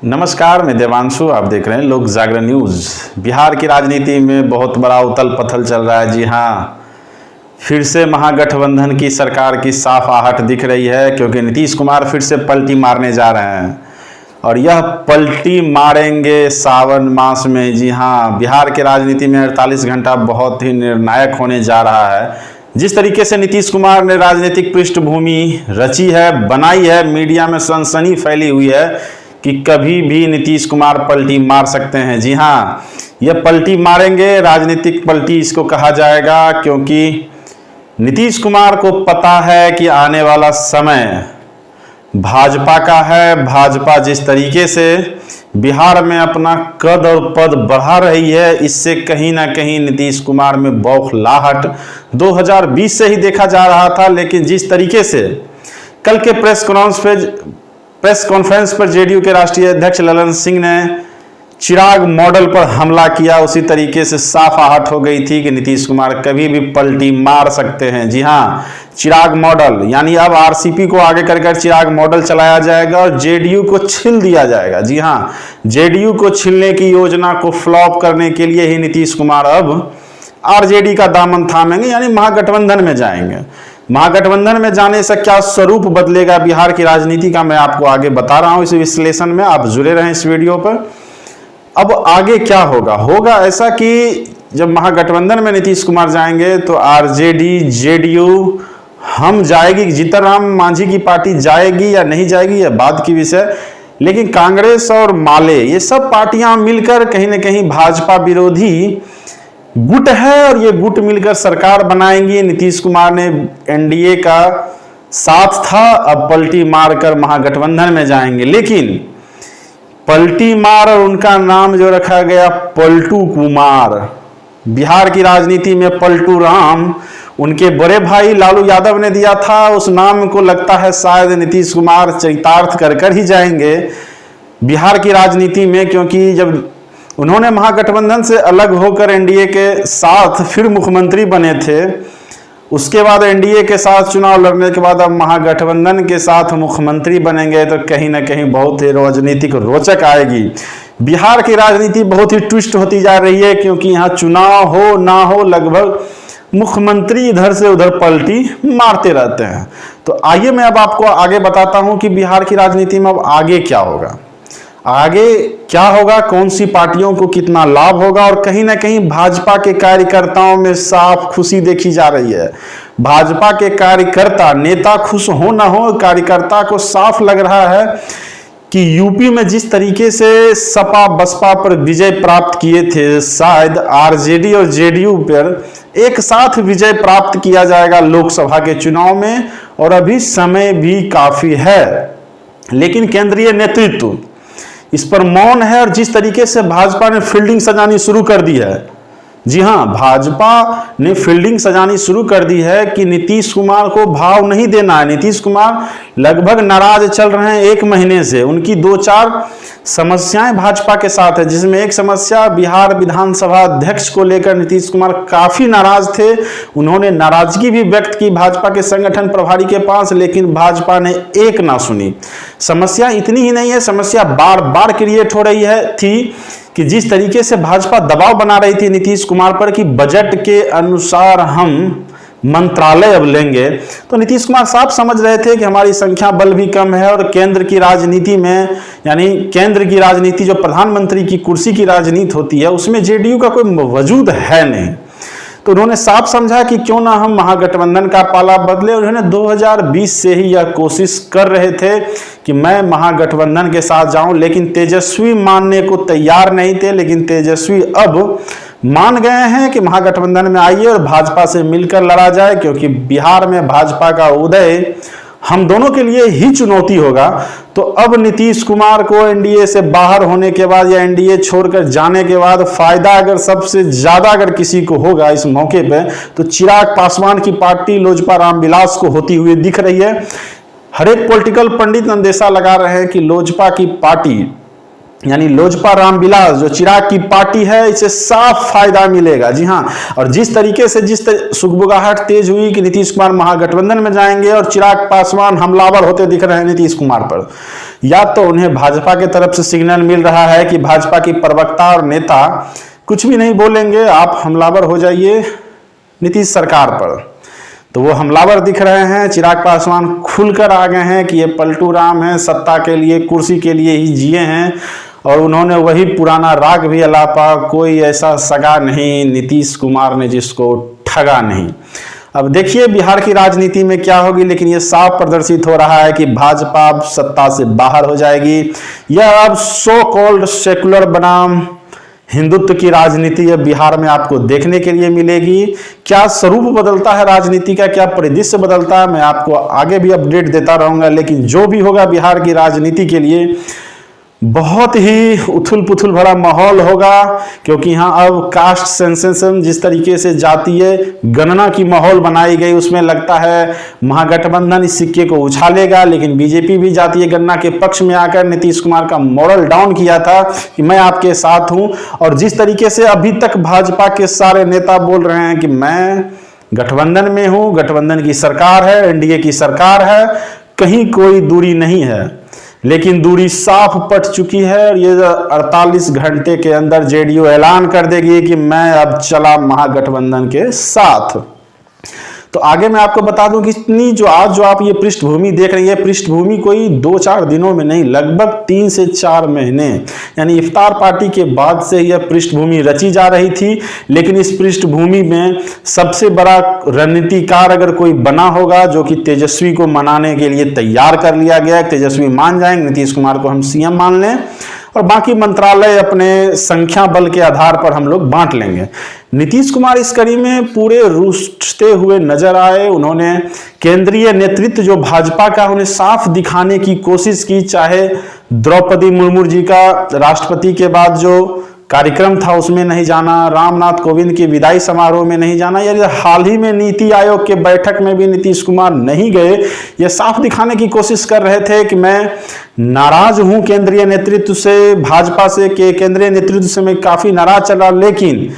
नमस्कार, मैं देवांशु। आप देख रहे हैं लोक जागरण न्यूज़। बिहार की राजनीति में बहुत बड़ा उथल पुथल चल रहा है। जी हाँ, फिर से महागठबंधन की सरकार की साफ आहट दिख रही है, क्योंकि नीतीश कुमार फिर से पलटी मारने जा रहे हैं और यह पलटी मारेंगे सावन मास में। जी हाँ, बिहार की राजनीति में 48 घंटा बहुत ही निर्णायक होने जा रहा है। जिस तरीके से नीतीश कुमार ने राजनीतिक पृष्ठभूमि रची है, बनाई है, मीडिया में सनसनी फैली हुई है कि कभी भी नीतीश कुमार पलटी मार सकते हैं। जी हाँ, यह पलटी मारेंगे, राजनीतिक पलटी इसको कहा जाएगा, क्योंकि नीतीश कुमार को पता है कि आने वाला समय भाजपा का है। भाजपा जिस तरीके से बिहार में अपना कद और पद बढ़ा रही है, इससे कहीं ना कहीं नीतीश कुमार में बौखलाहट 2020 से ही देखा जा रहा था। लेकिन जिस तरीके से कल के प्रेस कॉन्फ्रेंस पर जेडीयू के राष्ट्रीय अध्यक्ष ललन सिंह ने चिराग मॉडल पर हमला किया, उसी तरीके से साफ आहट हो गई थी कि नीतीश कुमार कभी भी पलटी मार सकते हैं। जी हाँ, चिराग मॉडल यानी अब आरसीपी को आगे कर चिराग मॉडल चलाया जाएगा और जेडीयू को छील दिया जाएगा। जी हाँ, जेडीयू को छीलने की योजना को फ्लॉप करने के लिए ही नीतीश कुमार अब आरजेडी का दामन थामेंगे, यानी महागठबंधन में जाएंगे। महागठबंधन में जाने से क्या स्वरूप बदलेगा बिहार की राजनीति का, मैं आपको आगे बता रहा हूं इस विश्लेषण में। आप जुड़े रहें इस वीडियो पर। अब आगे क्या होगा ऐसा कि जब महागठबंधन में नीतीश कुमार जाएंगे तो आरजेडी, जेडीयू हम जाएगी, जीतन राम मांझी की पार्टी जाएगी या नहीं जाएगी, यह बात की विषय। लेकिन कांग्रेस और माले, ये सब पार्टियां मिलकर कहीं ना कहीं भाजपा विरोधी गुट है और ये गुट मिलकर सरकार बनाएंगी। नीतीश कुमार ने एनडीए का साथ था, अब पलटी मारकर महागठबंधन में जाएंगे। लेकिन पलटी मार और उनका नाम जो रखा गया पलटू कुमार, बिहार की राजनीति में पलटू राम उनके बड़े भाई लालू यादव ने दिया था। उस नाम को लगता है शायद नीतीश कुमार चरितार्थ कर ही जाएंगे बिहार की राजनीति में, क्योंकि जब उन्होंने महागठबंधन से अलग होकर एनडीए के साथ फिर मुख्यमंत्री बने थे, उसके बाद एनडीए के साथ चुनाव लड़ने के बाद अब महागठबंधन के साथ मुख्यमंत्री बनेंगे, तो कहीं ना कहीं बहुत ही राजनीतिक रोचक आएगी। बिहार की राजनीति बहुत ही ट्विस्ट होती जा रही है, क्योंकि यहाँ चुनाव हो ना हो लगभग मुख्यमंत्री इधर से उधर पलटी मारते रहते हैं। तो आइए मैं अब आपको आगे बताता हूँ कि बिहार की राजनीति में अब आगे क्या होगा, कौन सी पार्टियों को कितना लाभ होगा। और कहीं ना कहीं भाजपा के कार्यकर्ताओं में साफ खुशी देखी जा रही है। भाजपा के कार्यकर्ता, नेता खुश हो ना हो, कार्यकर्ता को साफ लग रहा है कि यूपी में जिस तरीके से सपा बसपा पर विजय प्राप्त किए थे, शायद आरजेडी और जेडीयू पर एक साथ विजय प्राप्त किया जाएगा लोकसभा के चुनाव में। और अभी समय भी काफी है, लेकिन केंद्रीय नेतृत्व इस पर मौन है। और जिस तरीके से भाजपा ने फील्डिंग सजानी शुरू कर दी है, जी हाँ, भाजपा ने फील्डिंग सजानी शुरू कर दी है कि नीतीश कुमार को भाव नहीं देना है। नीतीश कुमार लगभग नाराज चल रहे हैं 1 महीने से। उनकी 2-4 समस्याएं भाजपा के साथ है, जिसमें एक समस्या बिहार विधानसभा अध्यक्ष को लेकर नीतीश कुमार काफी नाराज थे। उन्होंने नाराजगी भी व्यक्त की भाजपा के संगठन प्रभारी के पास, लेकिन भाजपा ने एक ना सुनी। समस्या इतनी ही नहीं है, समस्या बार बार क्रिएट हो रही थी कि जिस तरीके से भाजपा दबाव बना रही थी नीतीश कुमार पर कि बजट के अनुसार हम मंत्रालय अब लेंगे, तो नीतीश कुमार साफ समझ रहे थे कि हमारी संख्या बल भी कम है और केंद्र की राजनीति में, यानी केंद्र की राजनीति जो प्रधानमंत्री की कुर्सी की राजनीति होती है, उसमें जेडीयू का कोई वजूद है नहीं। तो उन्होंने साफ समझा कि क्यों ना हम महागठबंधन का पाला बदले। उन्होंने 2020 से ही यह कोशिश कर रहे थे कि मैं महागठबंधन के साथ जाऊं, लेकिन तेजस्वी मानने को तैयार नहीं थे। लेकिन तेजस्वी अब मान गए हैं कि महागठबंधन में आइए और भाजपा से मिलकर लड़ा जाए, क्योंकि बिहार में भाजपा का उदय हम दोनों के लिए ही चुनौती होगा। तो अब नीतीश कुमार को एनडीए से बाहर होने के बाद या एनडीए छोड़कर जाने के बाद फायदा अगर सबसे ज्यादा अगर किसी को होगा इस मौके पे, तो चिराग पासवान की पार्टी लोजपा रामविलास को होती हुई दिख रही है। हर एक पॉलिटिकल पंडित अंदेशा लगा रहे हैं कि लोजपा की पार्टी यानी लोजपा रामविलास जो चिराग की पार्टी है, इसे साफ फायदा मिलेगा। जी हाँ, और जिस तरीके से सुगबुगाहट तेज हुई कि नीतीश कुमार महागठबंधन में जाएंगे और चिराग पासवान हमलावर होते दिख रहे हैं नीतीश कुमार पर, या तो उन्हें भाजपा की तरफ से सिग्नल मिल रहा है कि भाजपा की प्रवक्ता और नेता कुछ भी नहीं बोलेंगे, आप हमलावर हो जाइए नीतीश सरकार पर, तो वो हमलावर दिख रहे हैं। चिराग पासवान खुलकर आ गए हैं कि ये पलटू राम है, सत्ता के लिए कुर्सी के लिए ही जिए हैं, और उन्होंने वही पुराना राग भी अलापा, कोई ऐसा सगा नहीं नीतीश कुमार ने जिसको ठगा नहीं। अब देखिए बिहार की राजनीति में क्या होगी, लेकिन ये साफ प्रदर्शित हो रहा है कि भाजपा अब सत्ता से बाहर हो जाएगी। यह अब सो कॉल्ड सेकुलर बनाम हिंदुत्व की राजनीति अब बिहार में आपको देखने के लिए मिलेगी। क्या स्वरूप बदलता है राजनीति का, क्या परिदृश्य बदलता है, मैं आपको आगे भी अपडेट देता रहूंगा। लेकिन जो भी होगा बिहार की राजनीति के लिए बहुत ही उथल पुथल भरा माहौल होगा, क्योंकि यहाँ अब कास्ट सेंसेशन जिस तरीके से जातीय गणना की माहौल बनाई गई, उसमें लगता है महागठबंधन इस सिक्के को उछालेगा। लेकिन बीजेपी भी जातीय गणना के पक्ष में आकर नीतीश कुमार का मॉरल डाउन किया था कि मैं आपके साथ हूं, और जिस तरीके से अभी तक भाजपा के सारे नेता बोल रहे हैं कि मैं गठबंधन में हूं, गठबंधन की सरकार है, एनडीए की सरकार है, कहीं कोई दूरी नहीं है, लेकिन दूरी साफ पट चुकी है। और ये 48 घंटे के अंदर जेडीयू ऐलान कर देगी कि मैं अब चला महागठबंधन के साथ। तो आगे मैं आपको बता दूं कि इतनी जो आप ये पृष्ठभूमि देख रही है, पृष्ठभूमि कोई 2-4 दिनों में नहीं, लगभग 3 से 4 महीने, यानी इफ्तार पार्टी के बाद से यह पृष्ठभूमि रची जा रही थी। लेकिन इस पृष्ठभूमि में सबसे बड़ा रणनीतिकार अगर कोई बना होगा, जो कि तेजस्वी को मनाने के लिए तैयार कर लिया गया, तेजस्वी मान जाएंगे, नीतीश कुमार को हम सीएम मान लें और बाकी मंत्रालय अपने संख्या बल के आधार पर हम लोग बांट लेंगे। नीतीश कुमार इस कड़ी में पूरे रूठते हुए नजर आए। उन्होंने केंद्रीय नेतृत्व जो भाजपा का, उन्हें साफ दिखाने की कोशिश की, चाहे द्रौपदी मुर्मू जी का राष्ट्रपति के बाद जो कार्यक्रम था उसमें नहीं जाना, रामनाथ कोविंद की विदाई समारोह में नहीं जाना, या हाल ही में नीति आयोग के बैठक में भी नीतीश कुमार नहीं गए। ये साफ दिखाने की कोशिश कर रहे थे कि मैं नाराज हूं केंद्रीय नेतृत्व से, भाजपा से, के केंद्रीय नेतृत्व से मैं काफी नाराज चल रहा। लेकिन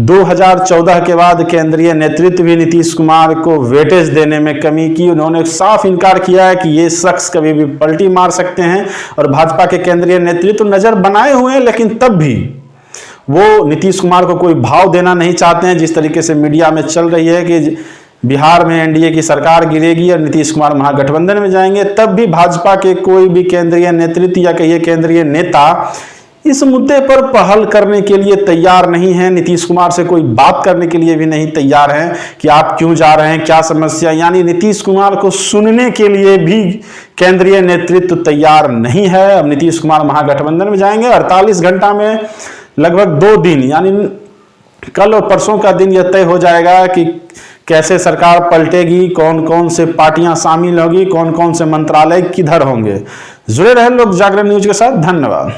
2014 के बाद केंद्रीय नेतृत्व भी नीतीश कुमार को वेटेज देने में कमी की। उन्होंने साफ इनकार किया है कि ये शख्स कभी भी पलटी मार सकते हैं, और भाजपा के केंद्रीय नेतृत्व नजर बनाए हुए हैं, लेकिन तब भी वो नीतीश कुमार को कोई भाव देना नहीं चाहते हैं। जिस तरीके से मीडिया में चल रही है कि बिहार में एनडीए की सरकार गिरेगी और नीतीश कुमार महागठबंधन में जाएंगे, तब भी भाजपा के कोई भी केंद्रीय नेतृत्व या कहिए केंद्रीय नेता इस मुद्दे पर पहल करने के लिए तैयार नहीं है। नीतीश कुमार से कोई बात करने के लिए भी नहीं तैयार है कि आप क्यों जा रहे हैं, क्या समस्या, यानी नीतीश कुमार को सुनने के लिए भी केंद्रीय नेतृत्व तैयार नहीं है। अब नीतीश कुमार महागठबंधन में जाएंगे, 48 घंटा में लगभग 2 दिन, यानी कल और परसों का दिन यह तय हो जाएगा कि कैसे सरकार पलटेगी, कौन कौन से पार्टियां शामिल होगी, कौन कौन से मंत्रालय किधर होंगे। जुड़े रहे लोग जागरण न्यूज के साथ। धन्यवाद।